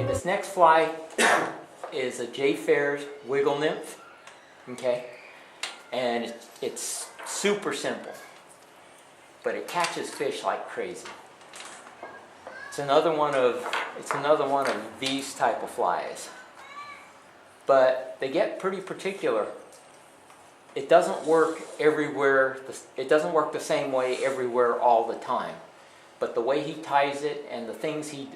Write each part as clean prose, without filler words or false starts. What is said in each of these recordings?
Okay, this next fly is a J. Fair's Wiggle Nymph. Okay, and it's super simple, but it catches fish like crazy. It's another one of these type of flies, but they get pretty particular. It doesn't work everywhere. It doesn't work the same way everywhere all the time. But the way he ties it and the things he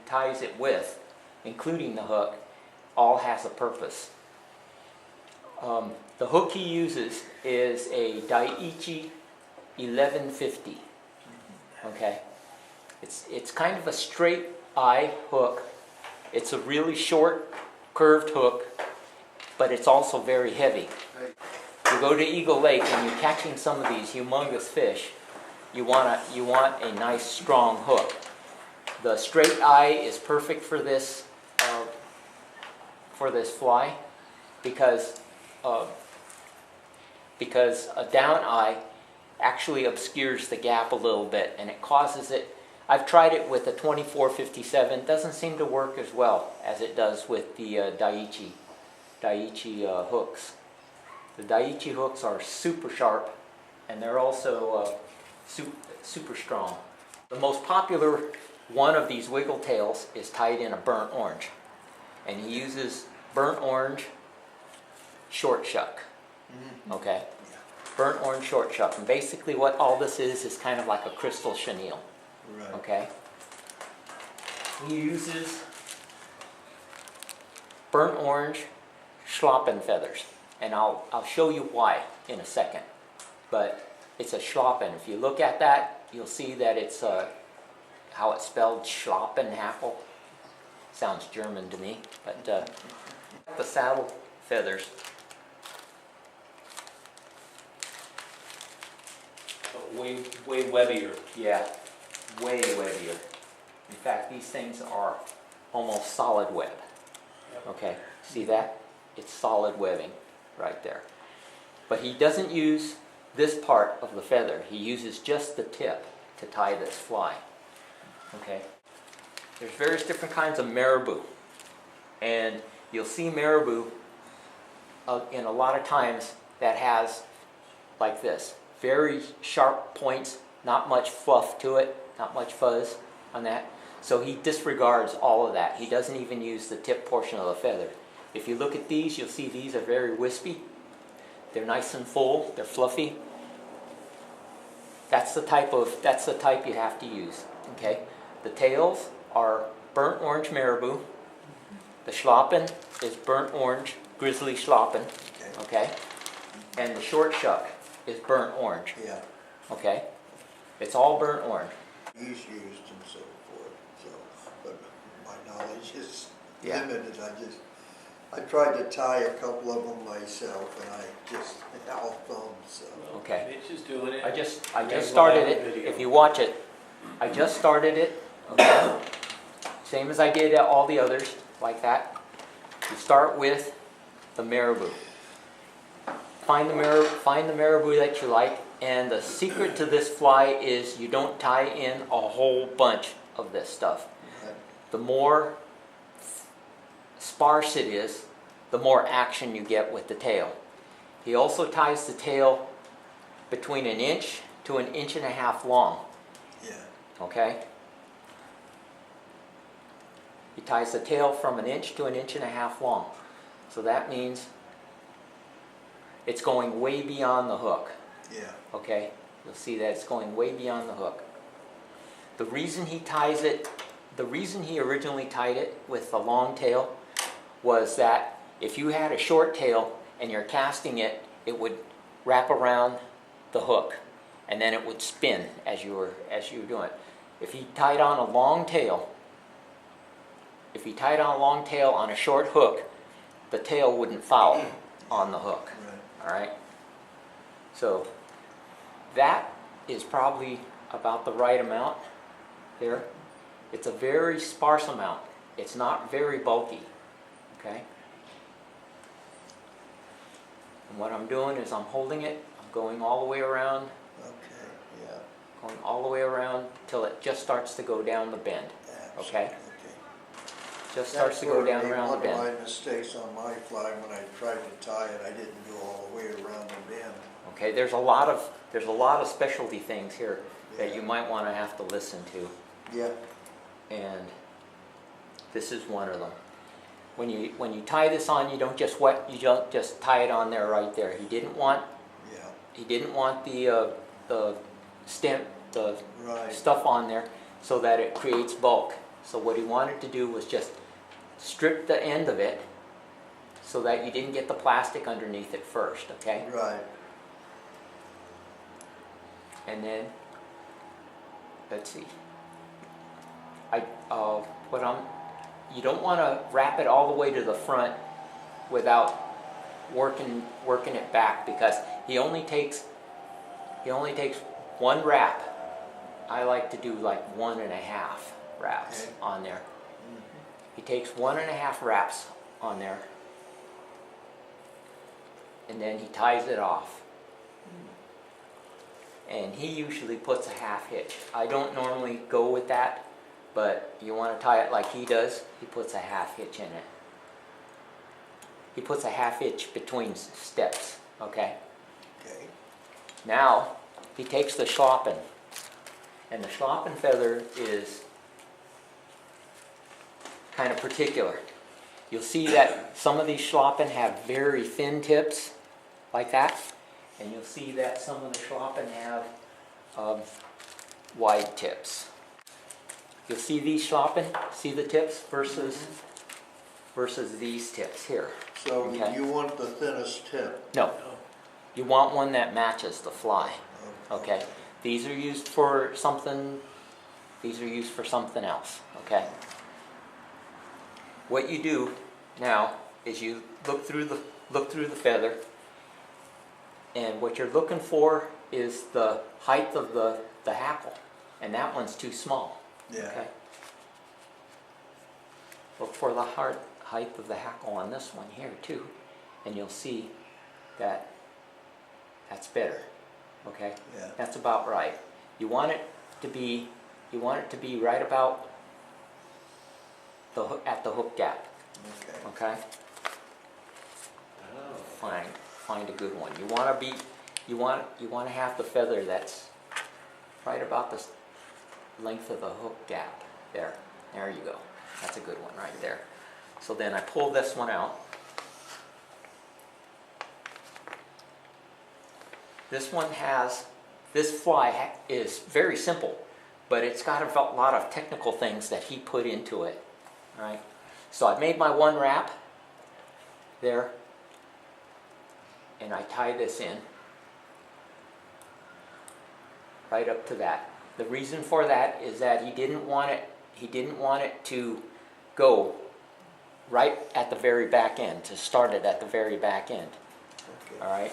ties it with, including the hook, all has a purpose. The hook he uses is a Daiichi 1150. Okay, it's kind of a straight eye hook. It's a really short, curved hook, but it's also very heavy. You go to Eagle Lake and you're catching some of these humongous fish. You want a nice strong hook. The straight eye is perfect for this fly because a down eye actually obscures the gap a little bit and it causes it. I've tried it with a 2457. It doesn't seem to work as well as it does with the Daiichi hooks. The Daiichi hooks are super sharp and they're also super strong. The most popular one of these wiggle tails is tied in a burnt orange, and he uses burnt orange short shuck. Okay, burnt orange short shuck, and basically what all this is kind of like a crystal chenille. Right. Okay, he uses burnt orange schlappen feathers, and I'll show you why in a second. But it's a schlappen. If you look at that, you'll see that it's how it's spelled, schlappen, Hackle. Sounds German to me, but the saddle feathers. Way webbier. Yeah, way webbier. In fact, these things are almost solid web. Okay, see that? It's solid webbing right there. But he doesn't use this part of the feather. He uses just the tip to tie this fly. Okay. There's various different kinds of marabou, and you'll see marabou in a lot of times that has like this, very sharp points, not much fluff to it, not much fuzz on that. So he disregards all of that. He doesn't even use the tip portion of the feather. If you look at these, you'll see these are very wispy. They're nice and full. They're fluffy. That's the type you have to use. Okay. The tails are burnt orange marabou. The schlappen is burnt orange grizzly schlappen. Okay. And the short shuck is burnt orange. Yeah. Okay. It's all burnt orange. He's used and so forth. So, but my knowledge is Yeah. limited. I tried to tie a couple of them myself, and I just all thumbs. So. Okay. Mitch is doing it. I just started it. If you watch it, I just started it. Okay. Same as I did all the others, like that. You start with the marabou. Find the marabou that you like, and the secret to this fly is you don't tie in a whole bunch of this stuff. Right. The more sparse it is, the more action you get with the tail. He also ties the tail between 1 inch to 1.5 inches long. Yeah. Okay? He ties the tail from 1 inch to 1.5 inches long. So that means it's going way beyond the hook. Yeah. Okay? You'll see that it's going way beyond the hook. The reason he ties it, the reason he originally tied it with the long tail was that if you had a short tail and you're casting it, it would wrap around the hook and then it would spin as you were doing it. If he tied on a long tail, on a short hook, the tail wouldn't foul on the hook. Right. All right? So that is probably about the right amount there. It's a very sparse amount. It's not very bulky. Okay? And what I'm doing is I'm holding it, I'm going all the way around, Okay. Yeah. going all the way around till it just starts to go down the bend. Absolutely. Okay? Okay. just starts to go down around the One bend. of my mistakes on my fly, when I tried to tie it, I didn't go all the way around the bend. Okay, there's a lot of specialty things here that Yeah. you might want to have to listen to, Yeah, and this is one of them. When you tie this on, you don't just tie it on there right there. He didn't want the stem, the right. stuff on there so that it creates bulk. So what he wanted to do was just strip the end of it so that you didn't get the plastic underneath it first, okay? Right. And then, let's see. You don't want to wrap it all the way to the front without working it back, because he only takes one wrap. I like to do like 1.5 wraps Okay. on there. Mhm. He takes 1.5 wraps on there, and then he ties it off. And he usually puts a half hitch. I don't normally go with that, but you want to tie it like he does. He puts a half hitch in it. He puts a half hitch between steps, okay? Okay. Now, he takes the schlappen, and the schlappen feather is kind of particular. You'll see that some of these schlappen have very thin tips, like that, and you'll see that some of the schlappen have wide tips. You'll see these schlappen, see the tips versus these tips here. So Okay. you want the thinnest tip? No, you want one that matches the fly. Okay, these are used for something. These are used for something else. Okay. What you do now is you look through the feather, and what you're looking for is the height of the hackle, and that one's too small. Yeah. Okay. Look for the height of the hackle on this one here too, and you'll see that that's better. Okay. Yeah. That's about right. You want it to be right about at the hook gap. Okay. Okay. Find a good one. You want to have the feather that's right about the length of the hook gap. There you go. That's a good one right there. So then I pull this one out. This fly is very simple, but it's got a lot of technical things that he put into it. All right. So I've made my one wrap there, and I tie this in right up to that. The reason for that is that he didn't want it to go right at the very back end, to start it at the very back end. Okay. All right.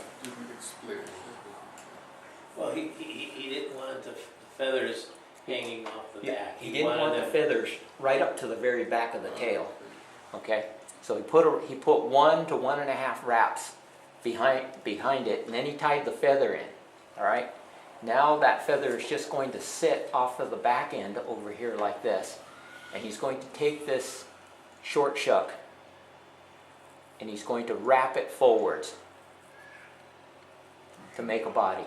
Well, he didn't want the feathers hanging off the back. He didn't want wanted the them- feathers right up to the very back of the tail. Okay, so he put 1 to 1.5 wraps behind it, and then he tied the feather in. All right. Now that feather is just going to sit off of the back end over here like this, and he's going to take this short shuck and he's going to wrap it forwards to make a body.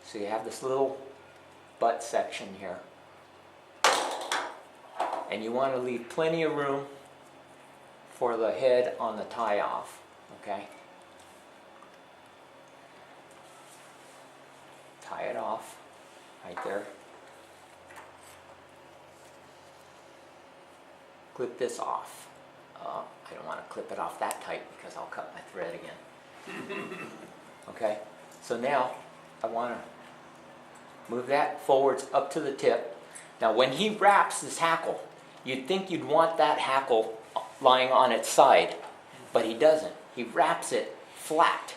So you have this little butt section here, and you want to leave plenty of room for the head on the tie off. Okay, tie it off right there. Clip this off. I don't want to clip it off that tight because I'll cut my thread again. Okay, so now I want to move that forwards up to the tip. Now when he wraps this hackle, you'd think you'd want that hackle lying on its side, but he doesn't. He wraps it flat.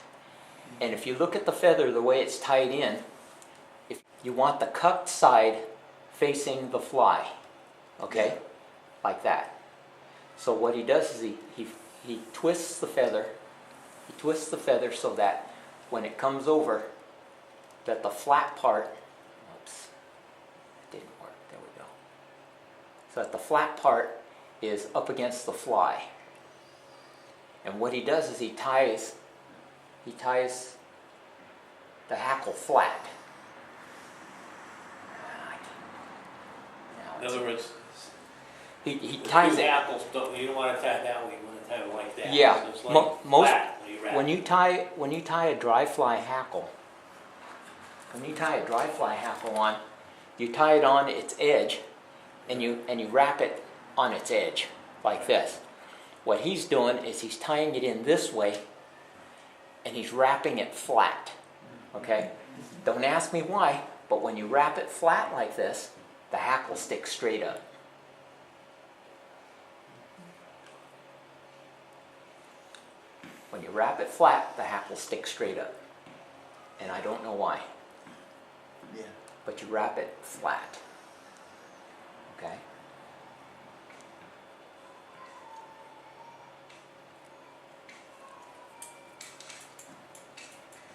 And if you look at the feather, the way it's tied in, if you want the cupped side facing the fly, okay, like that. So what he does is he twists the feather. He twists the feather so that when it comes over, that the flat part, oops, it didn't work, there we go. So that the flat part is up against the fly. And what he does is he ties the hackle flat. In other words, He the ties two it. hackles, you don't want to tie it that way, you want to tie it like that. Yeah, So it's like most flat when you wrap when you tie a dry fly hackle, on, you tie it on its edge, and you wrap it on its edge like this. What he's doing is he's tying it in this way, and he's wrapping it flat. Okay? Don't ask me why, but when you wrap it flat like this, the hackle sticks straight up. When you wrap it flat, the hackle sticks straight up. And I don't know why, Yeah. but you wrap it flat. Okay?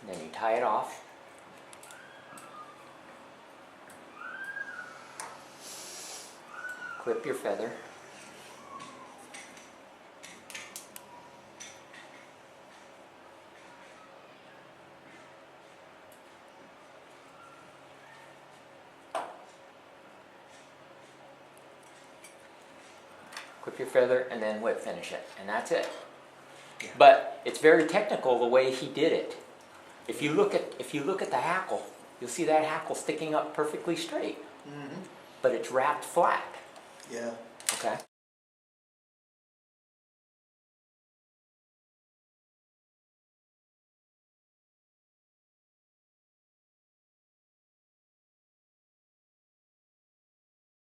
And then you tie it off. Clip your feather. Clip your feather and then whip finish it, and that's it. Yeah. But it's very technical the way he did it. If you look at the hackle, you'll see that hackle sticking up perfectly straight, Mm-hmm. but it's wrapped flat. Yeah. Okay.